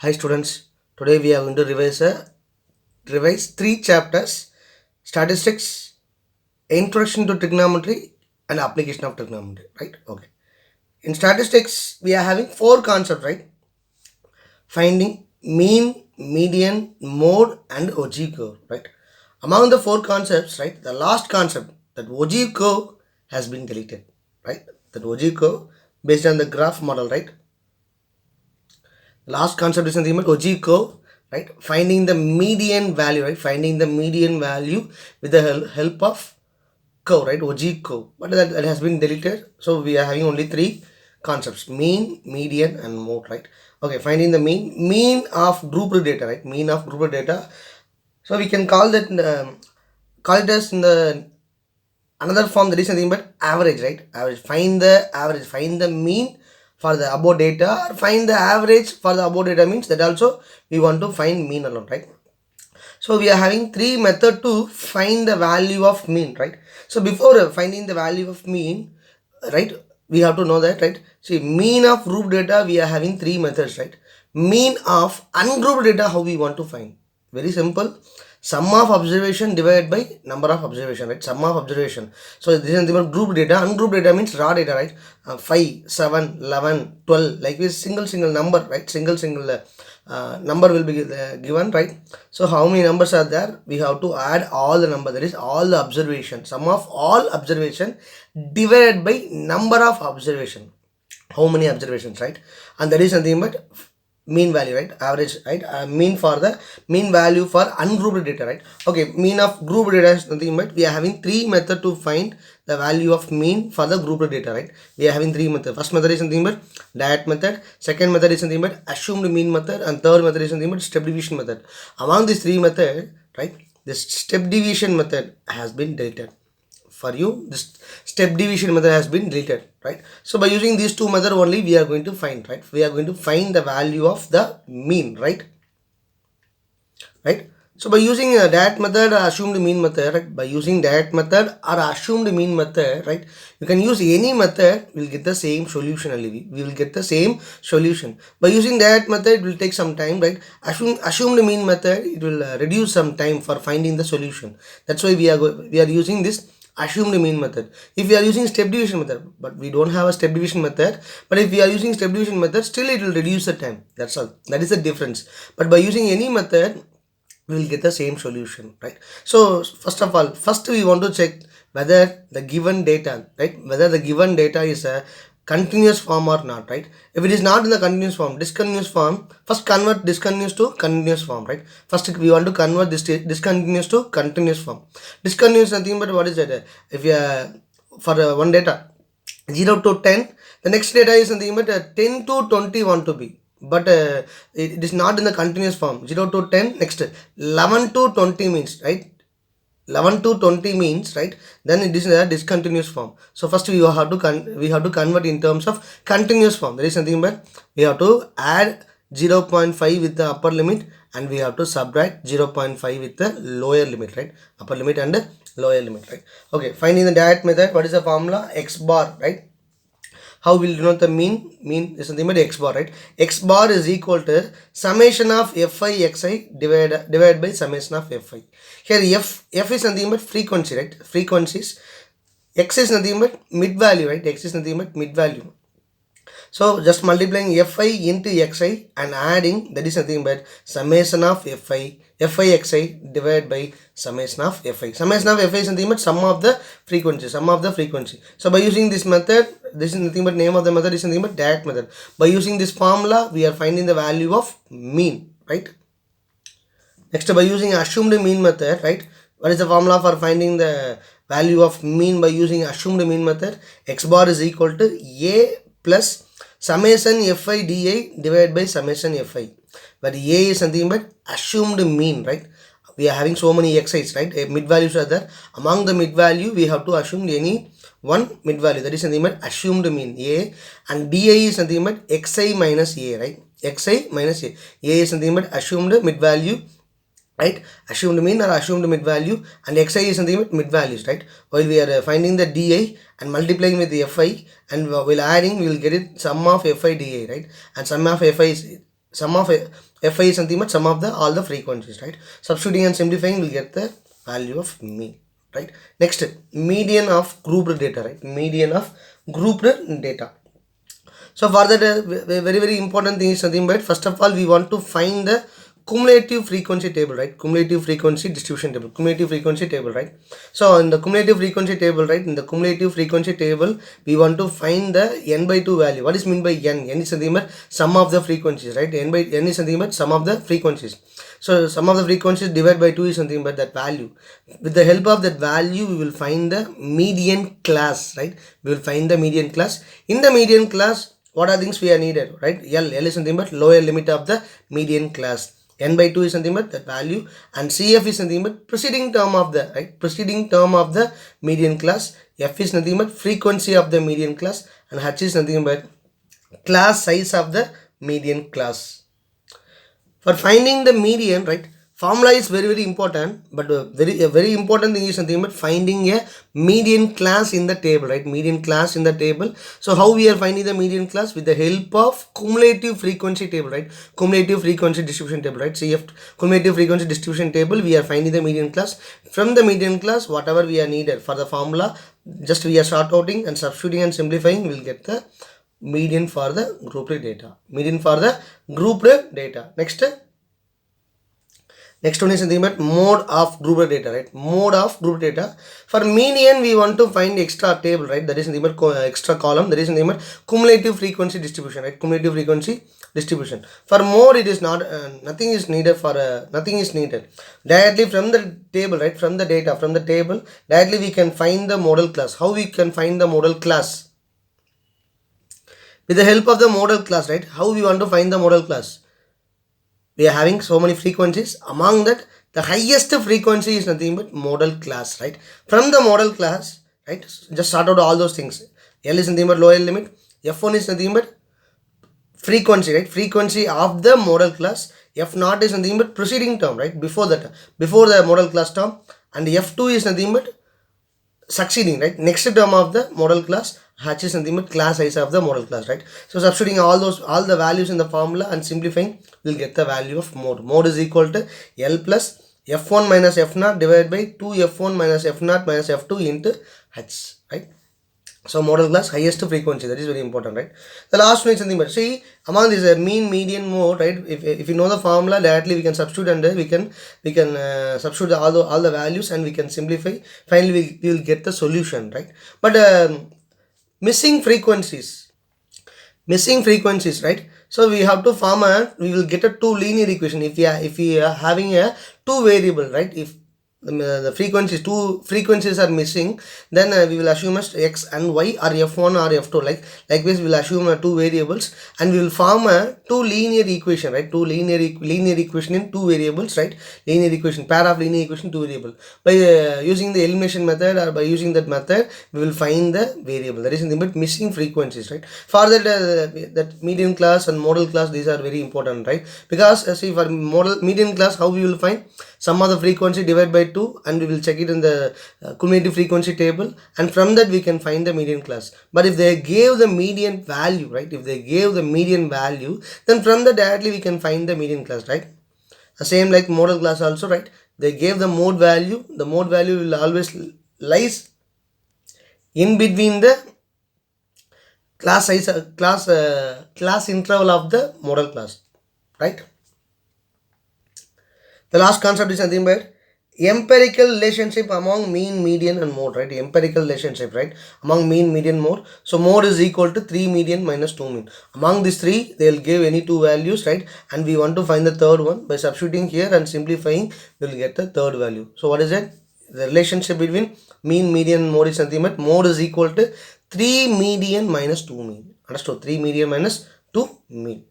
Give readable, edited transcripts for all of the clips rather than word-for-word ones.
Hi students, today we are going to revise three chapters: statistics, introduction to trigonometry, and application of trigonometry. Right? Okay. In statistics, we are having four concepts. Right? Finding mean, median, mode, and Ogive curve. Right? Among the four concepts, right, the last concept, that Ogive curve, has been deleted. Right? That Ogive curve based on the graph model. Right? Last concept is nothing but Ogive curve, right? Finding the median value, right? Finding the median value with the help of curve, right? Ogive curve. But that has been deleted. So we are having only three concepts: mean, median, and mode, right? Okay, finding the mean of grouped data, right? Mean of grouped data. So we can call that call it as in the another form, that is nothing but average, right? Average. Find the average. Find the mean for the above data, or find the average for the above data, means that also we want to find mean alone, right? So we are having three method to find the value of mean, right? So before finding the value of mean, right, we have to know that, right? See, mean of grouped data, we are having three methods, right? Mean of ungrouped data, how we want to find? Very simple. Sum of observation divided by number of observation, right? Sum of observation. So this is the group data. Ungrouped data means raw data, right? 5, 7, 11, 12, like this single number, right? Single number will be given, right? So how many numbers are there? We have to add all the number, that is all the observation. Sum of all observation divided by number of observation. How many observations, right? And that is nothing but mean value, right? Average, right? Mean for the mean value for ungrouped data, right? Okay, mean of grouped data is nothing but we are having three method to find the value of mean for the grouped data, right? We are having three method. First method is something but diet method. Second method is something but assumed mean method, and third method is something but step deviation method. Among these three method, right, this step deviation method has been deleted. For you, this step deviation method has been deleted, right? So by using these two methods only, we are going to find, right? We are going to find the value of the mean, right? So by using that method or assumed mean method, right? By using that method or assumed mean method, right, you can use any method, we'll get the same solution only. We will get the same solution. By using that method, it will take some time, right? Assumed mean method, it will reduce some time for finding the solution. That's why we are using this assumed mean method. If we are using step deviation method, but we don't have a step deviation method, but if we are using step deviation method, still it will reduce the time. That's all. That is the difference. But by using any method, we will get the same solution, right? So first of all, first we want to check whether the given data, right, whether the given data is a continuous form or not, right? If it is not in the continuous form, discontinuous form, first convert discontinuous to continuous form, right? First we want to convert this discontinuous to continuous form. Discontinuous nothing but what is that? If you for one data 0 to 10, the next data is something but 10 to 20 want to be, but it is not in the continuous form. 0 to 10, next 11 to 20 means, right? 11 to 20 means, right, then it is a discontinuous form. So first we have to convert in terms of continuous form. There is something but we have to add 0.5 with the upper limit, and we have to subtract 0.5 with the lower limit, right? Upper limit and lower limit, right? Okay, finding the direct method, what is the formula? X bar, right? How will you denote the mean? Mean is nothing but x bar, right? X bar is equal to summation of fi xi divided by summation of fi. Here f is nothing but frequency, right? Frequencies. X is nothing but mid value, right? X is nothing but mid value. So just multiplying fi into xi and adding, that is nothing but summation of fi xi divided by summation of fi. Summation of fi is nothing but sum of the frequency. So by using this method, this is nothing but name of the method is nothing but direct method. By using this formula, we are finding the value of mean, right? Next, by using assumed mean method, right? What is the formula for finding the value of mean by using assumed mean method? X bar is equal to a plus summation fi di divided by summation fi. But a is something but assumed mean, right? We are having so many x's, right? Mid values are there. Among the mid value, we have to assume any one mid value. That is something but assumed mean a, and di is something but xi minus a, right? Xi minus a. A is something but assumed mid value, right? Assumed mean or assumed mid value, and xi is something with mid values, right? While we are finding the di and multiplying with the fi, and while adding, we will get it sum of fi di, right? And sum of fi is sum of fi is nothing but sum of the all the frequencies, right? Substituting and simplifying will get the value of mean, right? Next, median of grouped data, right? Median of grouped data. So for that, very important thing is something, but first of all we want to find the cumulative frequency table, right? Cumulative frequency distribution table, cumulative frequency table, right? So in the cumulative frequency table, right, in the cumulative frequency table we want to find the n by 2 value. What is meant by n? N is nothing but sum of the frequencies, right? N is nothing but sum of the frequencies. So sum of the frequencies divided by 2 is something but that value. With the help of that value we will find the median class, right? We will find the median class. In the median class, what are things we are needed, right? L is something but lower limit of the median class. N by 2 is something but that value, and CF is nothing but preceding term of the, right, preceding term of the median class. F is nothing but frequency of the median class, and H is nothing but class size of the median class. For finding the median, right, formula is very important, but a very important thing is something but finding a median class in the table, right? Median class in the table. So how we are finding the median class? With the help of cumulative frequency table, right? Cumulative frequency distribution table, right? CF, cumulative frequency distribution table, we are finding the median class. From the median class, whatever we are needed for the formula, just we are sort outing and substituting and simplifying, we will get the median for the grouped data. Median for the grouped data. Next one is nothing but mode of grouped data, right? Mode of grouped data. For median, we want to find extra table, right? That is nothing but extra column. That is nothing but cumulative frequency distribution, right? Cumulative frequency distribution. For mode, it is not nothing is needed for nothing is needed. Directly from the table, right? From the data, from the table, directly we can find the model class. How we can find the model class? With the help of the model class, right? How we want to find the model class? We are having so many frequencies. Among that, the highest frequency is nothing but model class, right? From the model class, right, just sort out all those things. L is nothing but lower limit. F1 is nothing but frequency, right? Frequency of the model class. F0 is nothing but preceding term, right? Before that, before the model class term. And F2 is nothing but succeeding, right? Next term of the model class. H is nothing but class size of the model class, right? So substituting all the values in the formula and simplifying, we'll get the value of mode. Mode is equal to L plus F1 minus F0 divided by 2F1 minus F0 minus F2 into H, right? So model class highest frequency, that is very important, right? The last one is something but see among this mean, median, mode, right? If you know the formula, directly we can substitute and we can substitute all the values and we can simplify. Finally we will get the solution, right? But missing frequencies, right? So we have to we will get a two linear equation if we are having a two variable, right? If the two frequencies are missing, then we will assume as x and y or f1 or f2, likewise we will assume two variables and we will form a two linear equation, right? Two linear equation in two variables, right? Linear equation, pair of linear equation, two variable. By using the elimination method or by using that method, we will find the variable, that is nothing but missing frequencies, right? For that that median class and model class, these are very important, right? Because see, for median class, how we will find sum of the frequency divided by 2 and we will check it in the cumulative frequency table, and from that we can find the median class. But if they gave the median value, right, if they gave the median value, then from that directly we can find the median class, right? The same like model class also, right? They gave the mode value, the mode value will always lies in between the class size, class interval of the model class, right? The last concept is nothing but empirical relationship among mean, median and mode, right? Empirical relationship, right, among mean, median, mode. So mode is equal to 3 median minus 2 mean. Among these three, they will give any two values, right? And we want to find the third one. By substituting here and simplifying, we will get the third value. So what is it? The relationship between mean, median and mode is nothing but mode is equal to 3 median minus 2 mean. Understood? 3 median minus 2 mean.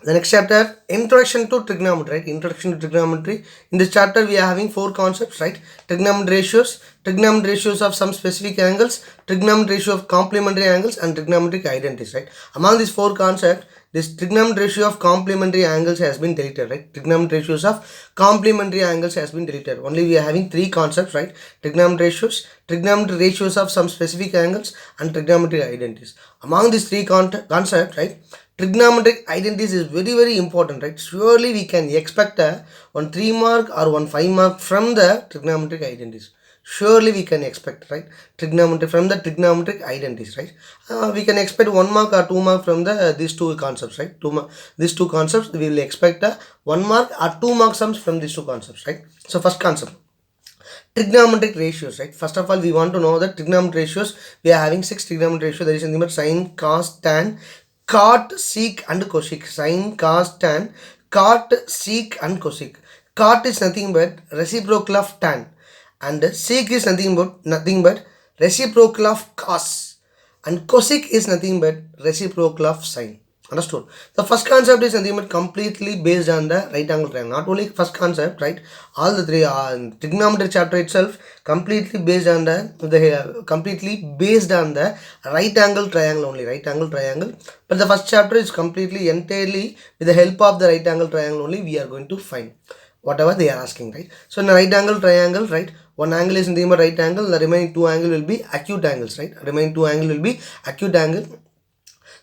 The next chapter, introduction to trigonometry, right? Introduction to trigonometry. In this chapter, we are having four concepts, right? Trigonometry ratios of some specific angles, trigonometry ratio of complementary angles, and trigonometric identities, right? Among these four concepts, this trigonometry ratio of complementary angles has been deleted, right? Trigonometry ratios of complementary angles has been deleted. Only we are having three concepts, right? Trigonometry ratios of some specific angles, and trigonometric identities. Among these three concepts, right? Trigonometric identities is very very important, right? Surely we can expect a 3 mark or 5 mark from the trigonometric identities. Surely we can expect, right? Trigonometry from the trigonometric identities, right? We can expect 1 mark or 2 mark from the these two concepts, right? These two concepts we will expect a 1 mark or 2 mark sums from these two concepts, right? So first concept, trigonometric ratios, right? First of all, we want to know the trigonometric ratios. We are having 6 trigonometric ratios. There is nothing but sine, cos, tan, cot, sec and cosec. Sine, cos, tan, cot, sec and cosec. Cot is nothing but reciprocal of tan, and sec is nothing but reciprocal of cos, and cosec is nothing but reciprocal of sine. Understood? The first concept is nothing but completely based on the right angle triangle. Not only first concept, right? All the three trigonometry chapter itself completely based on the completely based on the right angle triangle only. Right angle triangle. But the first chapter is completely entirely with the help of the right angle triangle only. We are going to find whatever they are asking, right? So in a right angle triangle, right, one angle is nothing but right angle. The remaining two angle will be acute angles, right? Remaining two angle will be acute angle.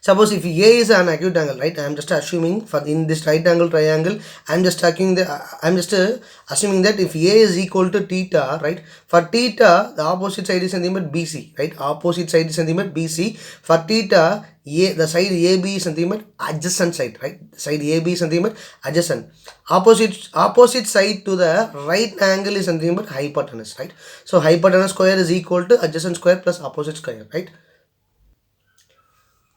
Suppose if A is an acute angle, right? I am just assuming for in this right angle triangle, I am just assuming that if A is equal to theta, right? For theta, the opposite side is nothing but BC, right? Opposite side is nothing but BC. For theta, the side AB is nothing but adjacent side, right? Side AB is nothing but adjacent. Opposite side to the right angle is nothing but hypotenuse, right? So hypotenuse square is equal to adjacent square plus opposite square, right?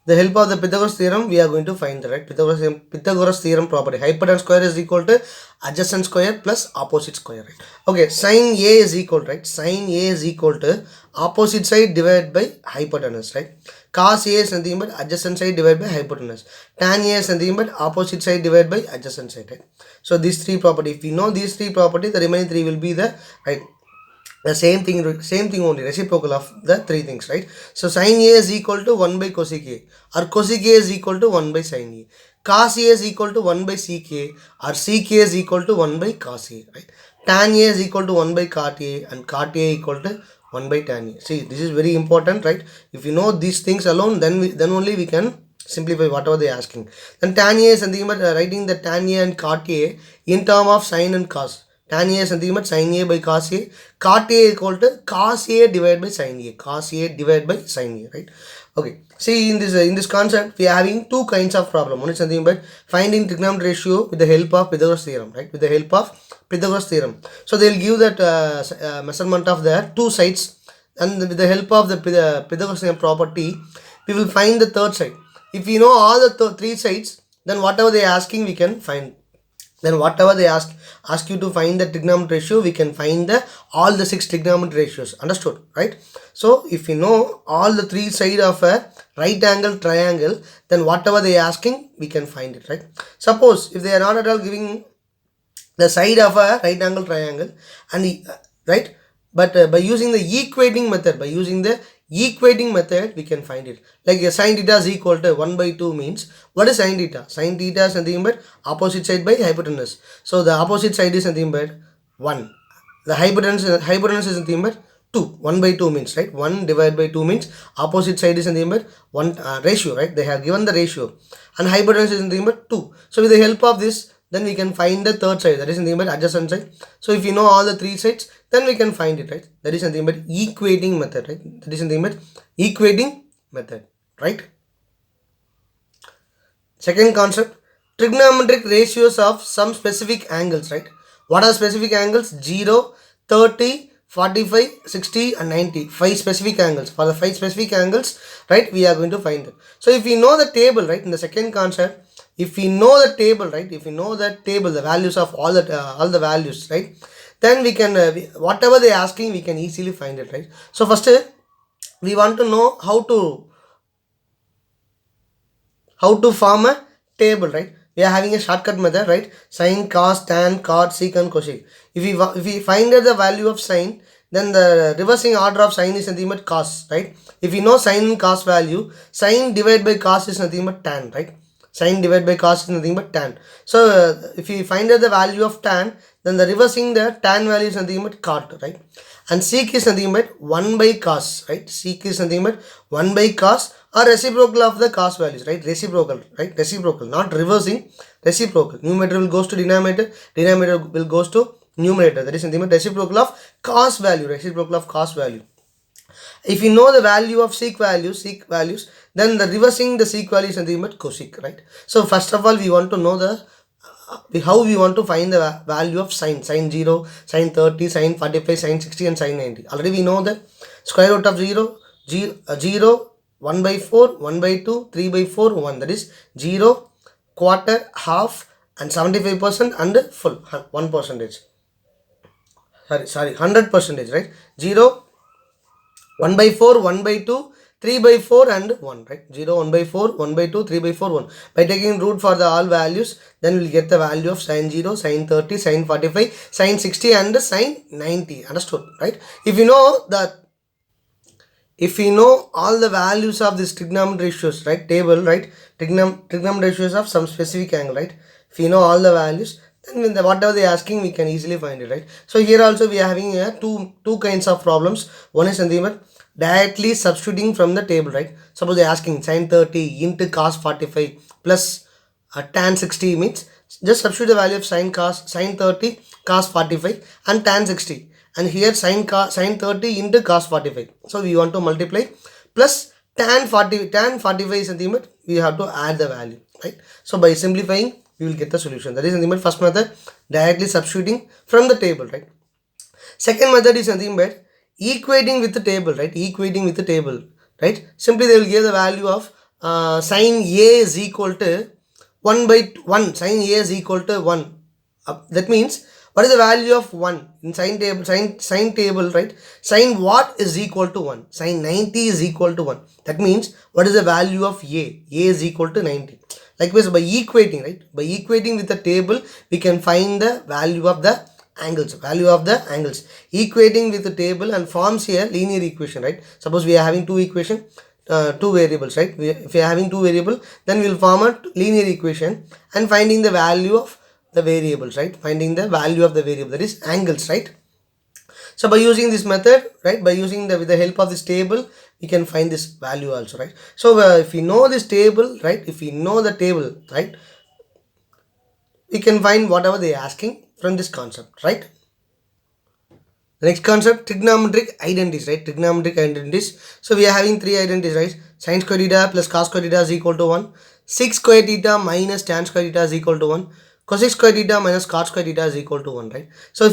The help of the Pythagoras theorem, we are going to find the right Pythagoras theorem property. Hypotenuse square is equal to adjacent square plus opposite square, right? Okay, sine A is equal, right? Sine A is equal to opposite side divided by hypotenuse, right? Cos A is nothing but adjacent side divided by hypotenuse. Tan A is nothing but opposite side divided by adjacent side, right? So these three property, if we know these three property, the remaining three will be the right. The same thing only, reciprocal of the three things, right? So sine A is equal to 1 by cosec A, or cosec A is equal to 1 by sine A. Cos A is equal to 1 by sec A, or sec A is equal to 1 by cos A, right? Tan A is equal to 1 by cot A, and cot A equal to 1 by tan A. See, this is very important, right? If you know these things alone, then only we can simplify whatever they are asking. Then tan A is something but writing the tan A and cot A in term of sine and cos. Tan A is nothing but sine A by cos A. Cot A equal to cos A divided by sine A. Cos A divided by sine A, right? Okay. See, in this concept, we are having two kinds of problem. One is nothing but finding trigonometry ratio with the help of Pythagoras theorem, right? With the help of Pythagoras theorem. So they will give that measurement of the two sides, and with the help of the Pythagoras theorem property, we will find the third side. If we know all the three sides, then whatever they are asking, we can find. Then whatever they ask you to find the trigonometry ratio, we can find all the 6 trigonometry ratios. Understood, right? So if we know all the three sides of a right angle triangle, then whatever they are asking, we can find it, right? Suppose if they are not at all giving the side of a right angle triangle, and right, but by using the equating method, we can find it. Like sine theta is equal to 1 by 2 means, what is sine theta? Sine theta is nothing but opposite side by hypotenuse. So the opposite side is nothing but 1. The hypotenuse is nothing but 2. 1 by 2 means, right? 1 divided by 2 means opposite side is nothing but 1 ratio, right? They have given the ratio. And hypotenuse is nothing but 2. So with the help of this, then we can find the third side, that is nothing but adjacent side. So if you know all the three sides, then we can find it, right? That is nothing but equating method, right? That is nothing but equating method, right? Second concept, trigonometric ratios of some specific angles, right? What are specific angles? 0, 30, 45, 60 and 90. 5 specific angles. For the 5 specific angles, right, we are going to find them. So if we know the table, right, in the second concept, if we know the table, right, the values of all the values, right, then we can whatever they are asking, we can easily find it, right? So first we want to know how to form a table, right? We are having a shortcut method, right? Sine, cos, tan, cot, sec and cosec. If we find out the value of sine, then the reversing order of sine is nothing but cos, right? If we know sine and cos value, sine divided by cos is nothing but tan, right? Sine divided by cos is nothing but tan. So if you find out the value of tan, then the reversing the tan value is nothing but cot, right? And sec is nothing but 1 by cos, right? Sec is nothing but 1 by cos or reciprocal of the cos values, right? Reciprocal, right? Reciprocal, not reversing, reciprocal. Numerator will goes to denominator, denominator will goes to numerator. That is nothing but reciprocal of cos value, reciprocal of cos value. If you know the value of sec values, then the reversing the sec value is nothing but cosec, right? So first of all, we want to know the how we want to find the value of sine 0, sine 30, sine 45, sine 60 and sine 90. Already we know the square root of 0, 1 by 4, 1 by 2, 3 by 4, 1. That is 0, quarter, half and 75% and full 1%. Sorry, 100%, right? 0, 1 by 4, 1 by 2, 3 by 4 and 1, right? 0, 1 by 4, 1 by 2, 3 by 4, 1. By taking root for the all values, then we'll get the value of sine 0, sine 30, sine 45, sine 60 and sine 90. Understood, right? If you know all the values of this trigonometry ratios, right? Table, right? Trigonometry ratios of some specific angle, right? If you know all the values, then whatever they are asking, we can easily find it, right? So here also we are having two kinds of problems. One is nothing but directly substituting from the table, right? Suppose they are asking sine 30 into cos 45 plus tan 60 means just substitute the value of sine 30 cos 45 and tan 60, and here sine 30 into cos 45. So we want to multiply plus tan 45 is nothing but we have to add the value, right? So by simplifying, we will get the solution. That is nothing but first method, directly substituting from the table, right? Second method is nothing but equating with the table, right? Equating with the table, right? Simply they will give the value of sine A is equal to 1 by 1. Sine A is equal to 1. That means what is the value of 1 in sine table, right? Sine what is equal to 1? Sine 90 is equal to 1. That means what is the value of A? A is equal to 90. Likewise, by equating, right? By equating with the table, we can find the value of the angles. Equating with the table and forms here linear equation, right? Suppose we are having two variables, right? If we are having two variables, then we will form a linear equation and finding the value of the variables, right? Finding the value of the variable, that is angles, right? So by using this method, right, with the help of this table, we can find this value also, right? So if we know this table, right, right, we can find whatever they are asking from this concept, right? The next concept, trigonometric identities, right? Trigonometric identities. So we are having three identities, right? Sin square theta plus cos square theta is equal to 1. Sec square theta minus tan square theta is equal to 1. Cosec square theta minus cot square theta is equal to 1, right? So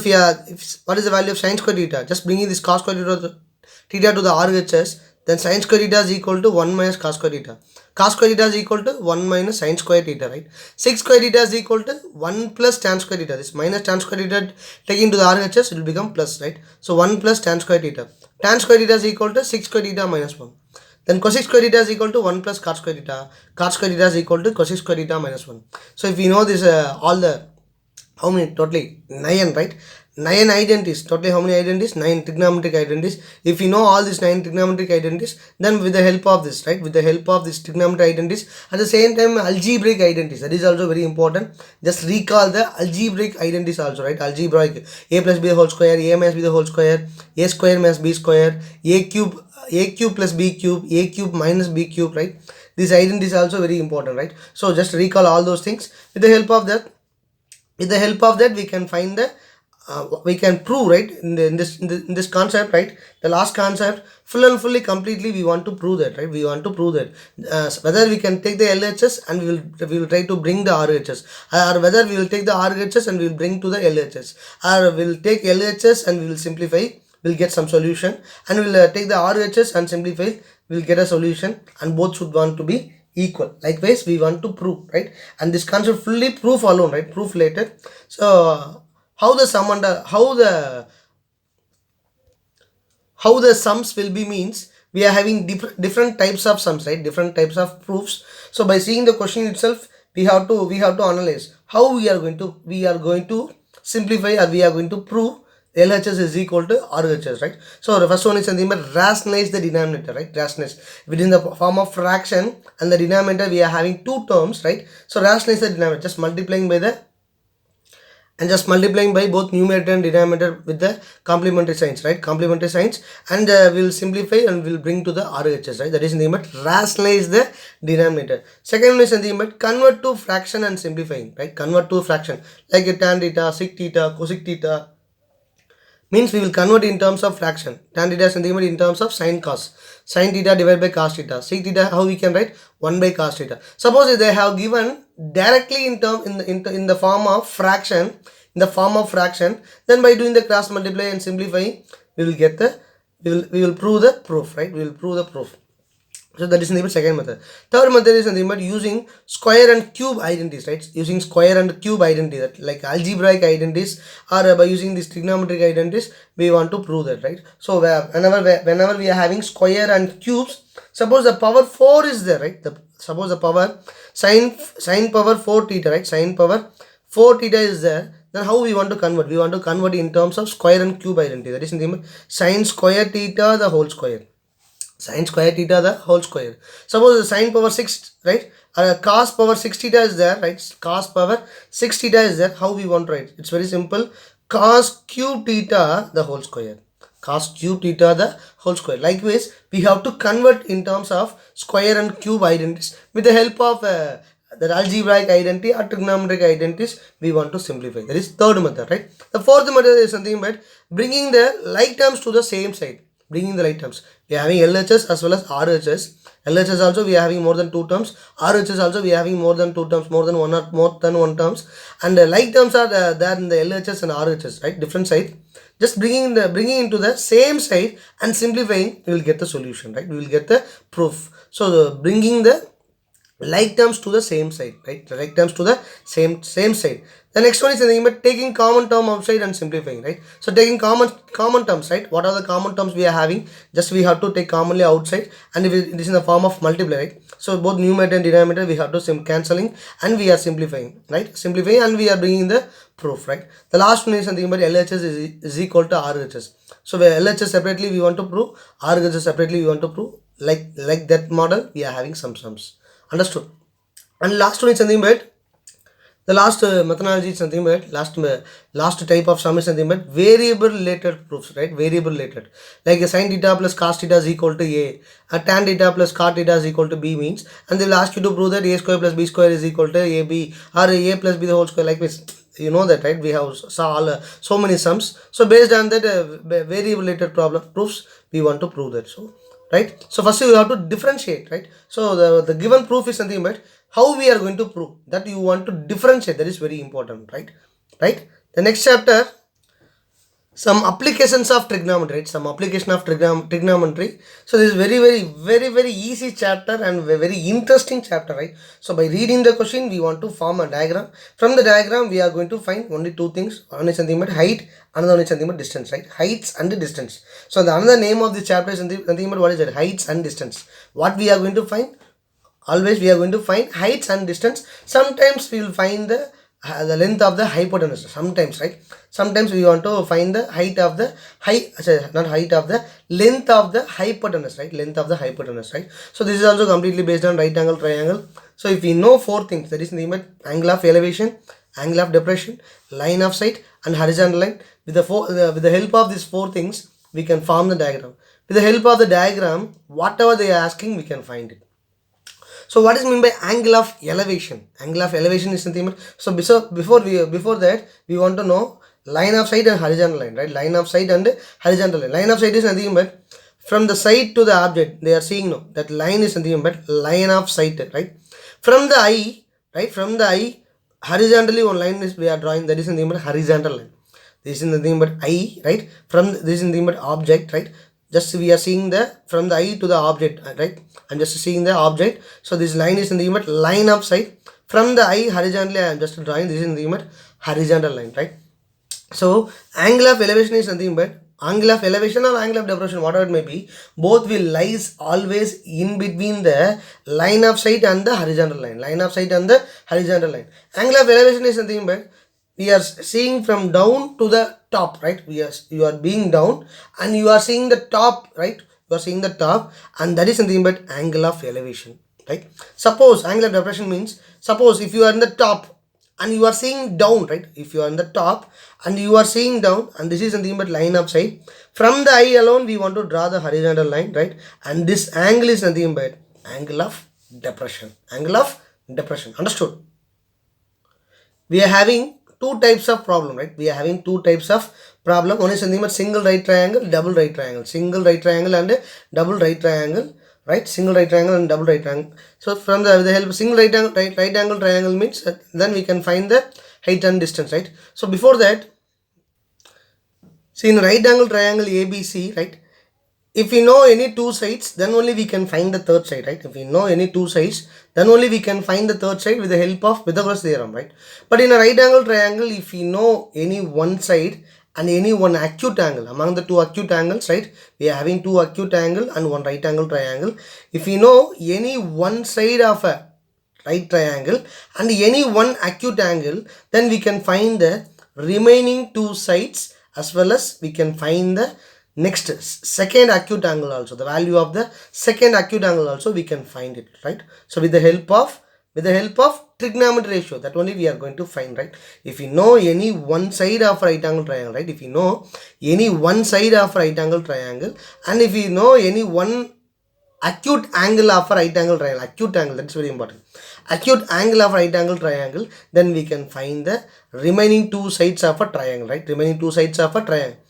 what is the value of sin square theta? Just bringing this cos square theta to the RHS, then sin square theta is equal to 1 minus cos square theta. Cos square theta is equal to 1 minus sin square theta, right? Sec square theta is equal to 1 plus tan square theta. This minus tan square theta taking to the RHS, it will become plus, right? So 1 plus tan square theta. Tan square theta is equal to sec square theta minus 1. Then cosec square theta is equal to 1 plus cot square theta. Cot square theta is equal to cosec square theta minus 1. So if we know this, all the, how many? Totally 9, right? 9 identities. Totally how many identities? 9 trigonometric identities. If you know all these 9 trigonometric identities, then with the help of this, right? With the help of this trigonometric identities, at the same time algebraic identities. That is also very important. Just recall the algebraic identities also, right? Algebraic. A plus B the whole square, A minus B the whole square, A square minus B square, A cube plus B cube, A cube minus B cube, right? These identities are also very important, right? So just recall all those things. With the help of that, we can find the we can prove, right, in this concept, right? The last concept, fully completely we want to prove that, right? We want to prove that whether we can take the LHS and we will try to bring the RHS, or whether we will take the RHS and we will bring to the LHS, or we will take LHS and we will simplify, we'll get some solution, and we'll take the RHS and simplify, we'll get a solution, and both should want to be equal. Likewise, we want to prove, right? And this concept fully proof alone, right? Proof later. So how the sums will be means we are having different types of sums, right? Different types of proofs. So by seeing the question itself, we have to analyze how we are going to simplify, or we are going to prove LHS is equal to RHS, right? So the first one is something but rationalize the denominator, right? Rationalize. If it is in the form of fraction and the denominator we are having two terms, right? So rationalize the denominator, just multiplying by the just multiplying by both numerator and denominator with the complementary signs, right? Complementary signs, and we'll simplify and we'll bring to the RHS, right? That is nothing but rationalize the denominator. Second one is nothing but convert to fraction and simplifying, right? Convert to fraction like a tan theta, sec theta, cosec theta. Means we will convert in terms of fraction. Tan theta is nothing but in terms of sin cos. Sin theta divided by cos theta. Sec theta, how we can write? 1 by cos theta. Suppose they have given directly in the form of fraction, then by doing the cross multiply and simplifying, we will get the we will prove the proof, right? We will prove the proof. So that is the second method. Third method is nothing but using square and cube identities, right? Using square and cube identity, like algebraic identities, or by using these trigonometric identities, we want to prove that, right? So whenever we are having square and cubes, suppose the power 4 is there, right? Suppose the power sin power 4 theta, right? Sin power 4 theta is there. Then how we want to convert? We want to convert in terms of square and cube identity. That is nothing but sin square theta the whole square. Sin square theta the whole square. Suppose the sin power 6, right? Cos power 6 theta is there, right? Cos power 6 theta is there. How we want to write? It's very simple. Cos cube theta the whole square. Cos cube theta the whole square. Likewise, we have to convert in terms of square and cube identities with the help of the algebraic identity or trigonometric identities. We want to simplify. That is third method, right? The fourth method is something about bringing the like terms to the same side. Bringing the like terms. We are having LHS as well as RHS. LHS also we are having more than two terms. RHS also we are having more than two terms, more than one terms. And the like terms are there in the LHS and RHS, right? Different side. Just bringing into the same side and simplifying, we will get the solution, right? We will get the proof. So bringing the like terms to the same side, right? The like terms to the same side. The next one is nothing but taking common term outside and simplifying, right? So taking common terms, right? What are the common terms we are having? Just we have to take commonly outside, and if it is in the form of multiply, right? So both numerator and denominator we have to cancelling, and we are simplifying, right? Simplifying, and we are bringing the proof, right? The last one is something about LHS is equal to RHS. So where LHS separately we want to prove, RHS separately we want to prove. Like that model, we are having some sums. Understood? And last one is something about the last methodology is something about last type of sum is something about variable related proofs, right? Variable related, like a sin theta plus cos theta is equal to a tan theta plus cot theta is equal to b means, and they will ask you to prove that a square plus b square is equal to ab, or a plus b the whole square, like this. You know that, right? We have saw so many sums. So based on that variable related proofs, we want to prove that. So right, so first you have to differentiate, right? So the given proof is something about how we are going to prove that. You want to differentiate. That is very important, right? The next chapter, some applications of trigonometry, right? Some application of trigonometry. So this is very easy chapter and very interesting chapter, right? So by reading the question, we want to form a diagram. From the diagram, we are going to find only two things. One is something about height, another one is something about distance, right? Heights and distance. So the another name of this chapter is something about what is that? Heights and distance. What we are going to find? Always we are going to find heights and distance. Sometimes we will find the length of the hypotenuse. Sometimes, right? Sometimes we want to find the height of the length of the hypotenuse, right? Length of the hypotenuse, right? So this is also completely based on right angle triangle. So if we know four things, that is the angle of elevation, angle of depression, line of sight, and horizontal line. With the help of these four things, we can form the diagram. With the help of the diagram, whatever they are asking, we can find it. So what is meant by angle of elevation? Angle of elevation is something. So before that, we want to know line of sight and horizontal line, right? Line of sight and horizontal line. Line of sight is nothing but from the side to the object. They are seeing no. That line is nothing but line of sight, right? From the eye, right? From the eye, horizontally one line is we are drawing. That is nothing but horizontal line. This is nothing but eye, right? From this is nothing but object, right? Just we are seeing from the eye to the object, right? I'm just seeing the object. So this line is nothing but line of sight. From the eye horizontally, I am just drawing. This is nothing but horizontal line, right? So angle of elevation is nothing but angle of elevation or angle of depression, whatever it may be, both will lies always in between the line of sight and the horizontal line. Line of sight and the horizontal line. Angle of elevation is nothing but we are seeing from down to the top, right? You are being down and you are seeing the top, right? You are seeing the top, and that is something but angle of elevation, right? Suppose angle of depression means, suppose if you are in the top and you are seeing down, right? If you are in the top and you are seeing down, and this is something but line of sight, from the eye alone we want to draw the horizontal line, right? And this angle is nothing but angle of depression. Angle of depression. Understood? We are having two types of problem, right? We are having two types of problem. One is something but single right triangle, double right triangle. Single right triangle and double right triangle, right? Single right triangle and double right triangle. So from the with the help of single right angle, right angle triangle means then we can find the height and distance, right? So before that, see in right angle triangle ABC, right? If we know any two sides, then only we can find the third side, right? If we know any two sides, then only we can find the third side with the help of Pythagoras theorem, right? But in a right angle triangle, if we know any one side and any one acute angle, among the two acute angles, right? We are having two acute angle and one right angle triangle. If we know any one side of a right triangle and any one acute angle, then we can find the remaining two sides, as well as we can find the next second acute angle also, the value of the second acute angle also we can find it, right? So with the help of trigonometry ratio, that only we are going to find, right? If we know any one side of right angle triangle, right? If we know any one side of right angle triangle, and if we know any one acute angle of a right angle triangle, acute angle, that's very important, acute angle of right angle triangle, then we can find the remaining two sides of a triangle, right? Remaining two sides of a triangle.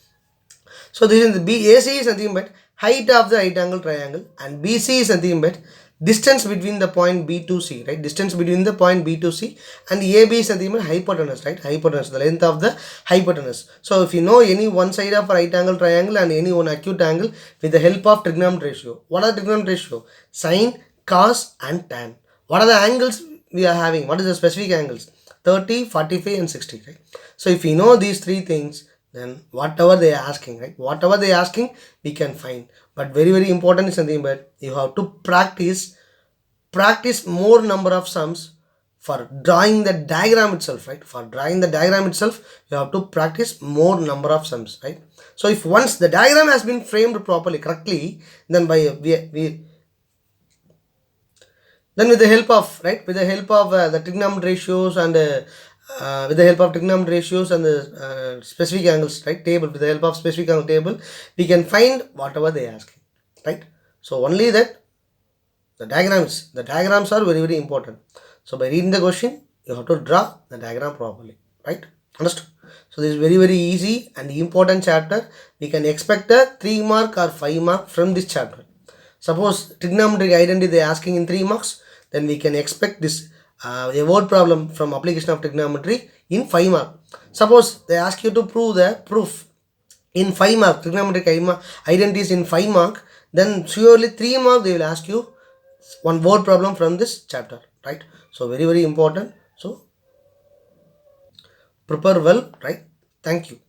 So this is the AC is nothing but height of the right angle triangle, and BC is nothing but distance between the point B to C, right? Distance between the point B to C, and AB is nothing but hypotenuse, right? Hypotenuse, the length of the hypotenuse. So if you know any one side of a right angle triangle and any one acute angle with the help of trigonometry ratio. What are the trigonometry ratio? Sine, cos and tan. What are the angles we are having? What is the specific angles? 30, 45 and 60, right? So if we know these three things, then whatever they are asking, right? Whatever they are asking, we can find. But very, very important is something, but you have to practice more number of sums for drawing the diagram itself, right? For drawing the diagram itself, you have to practice more number of sums, right? So if once the diagram has been framed properly, correctly, then then with the help of, right, with the help of the trigonometry ratios and with the help of trigonometry ratios and the specific angles, right, table, with the help of specific angle table, we can find whatever they are asking, right? So only that the diagrams are very, very important. So by reading the question, you have to draw the diagram properly, right? Understood? So this is very, very easy and important chapter. We can expect a 3 mark or 5 mark from this chapter. Suppose trigonometric identity they are asking in 3 marks, then we can expect this a word problem from application of trigonometry in 5 mark. Suppose they ask you to prove the proof in 5 mark, trigonometric identities in 5 mark, then surely 3 mark they will ask you one word problem from this chapter, right? So very, very important. So prepare well, right? Thank you.